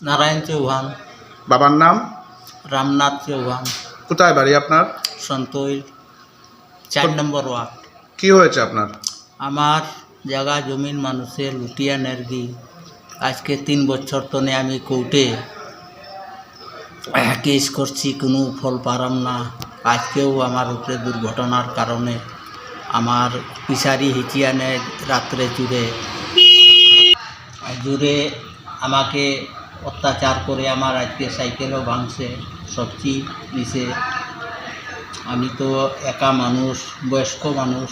নারায়ণ চৌহান। বাবার নাম? রামনাথ চৌহান। কোথায় বাড়ি আপনার? সন্তৈল 4 নম্বর ওয়ার্ড। কি হয়েছে আপনার? আমার জায়গা জমিন মানুষের লুটিয়া নেরগি। আজকে 3 বছর তনে আমি কোর্টে কেস করছি, কোনো ফল পারাম না। আজকেও আমার উপরে দুর্ঘটনার কারণে আমার পিসারি হিচিয়ানে রাত্রে জুড়ে আমাকে অত্যাচার করে আমার আজকে সাইকেলও ভাঙছে, সবজি নিছে। আমি তো একা মানুষ, বয়স্ক মানুষ,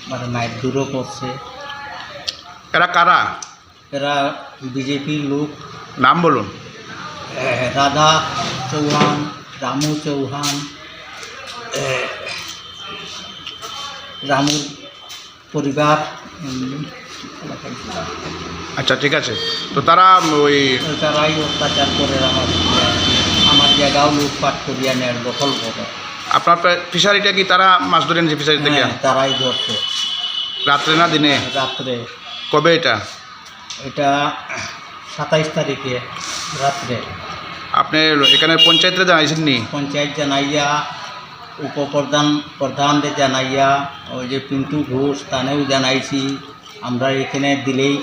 মানে মায়ের দূরও করছে। এরা কারা? এরা বিজেপির লোক। নাম বলুন। রাধা চৌহান, রামু চৌহান, রামুর পরিবার। আচ্ছা, ঠিক আছে। তো তারা তারাই অত্যাচার করে আমার জায়গাও লুটপাট করিয়া নেয়, দখল করে। আপনার ফিশারিটা কি তারা মাছ ধরে নিয়েছে ফিশারি থেকে? তারাই ধরছে। রাত্রে না দিনে? রাত্রে। কবে এটা? এটা 27 তারিখে রাত্রে। আপনি এখানে পঞ্চায়েতে জানাইছেন নি? পঞ্চায়েত জানাইয়া, প্রধানদের জানাইয়া, ওই যে পিন্টু ঘোষ তানেও জানাইছি। আমরা এখানে দিলেই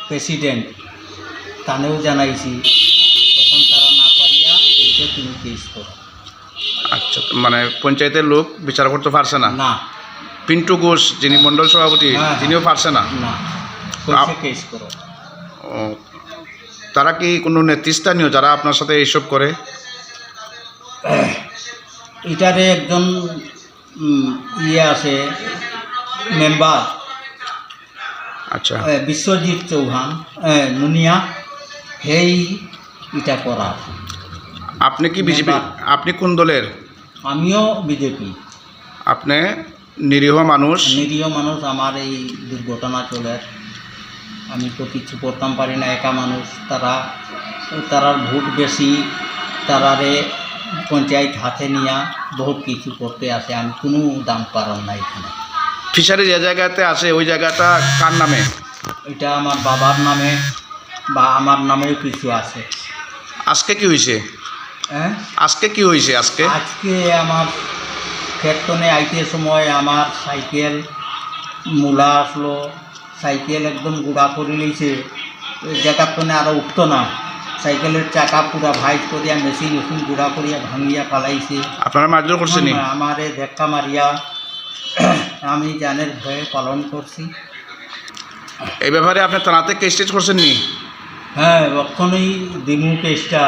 প্রেসিডেন্ট তানেও জানাইছি, তখন তারা না পারিয়া ওইটা তুমি কেস করো। আচ্ছা, মানে পঞ্চায়েতের লোক বিচার করতে পারছে না? না। পিন্টু ঘোষ যিনি মণ্ডল সভাপতি, তিনিও পারছে না? না, কেস করো। ও, তারা কি কোনো নেতৃস্থানীয় যারা আপনার সাথে এইসব করে? এটারে একজন আছে মেম্বার। আচ্ছা। বিশ্বজিৎ চৌহান নুনিয়া, হেই এটা করা। আপনি কি বিজেপি? আপনি কোন দলের? আমিও বিজেপি। আপনি নিরীহ মানুষ? নিরীহ মানুষ। আমার এই দুর্ঘটনা চলে, আমি তো কিছু করতাম পারি না, একা মানুষ। তারার ভোট বেশি, তারারে পঞ্চায়েত হাতে নিয়া বহুত কিছু করতে আসে, আমি কোনো দাম পারাম না এখানে। ফিশারি যে জায়গাতে আছে ওই জায়গাটা কার নামে? এটা আমার বাবার নামে, বা আমার নামেও কিছু আছে। আজকে কি হয়েছে? আজকে কি হয়েছে? আজকে আমার ক্ষেত্রে আইতে সময় আমার সাইকেল মূলা আসলো, সাইকেল একদম গুঁড়া করে লইছে, জায়গার তো আরও উঠতো না। সাইকেলের চাকা পুরা ভাইজ করিয়া মেশিন গুঁড়া করিয়া ভাঙিয়া পালাইছে। আপনারা মারধর করছেন? আমারে ধাক্কা মারিয়া আমি জানের ভয়ে পালন করছি। এই ব্যাপারে আপনি থানাতে কেস টেস করছেন নি? হ্যাঁ, কখনোই দিমু কেসটা।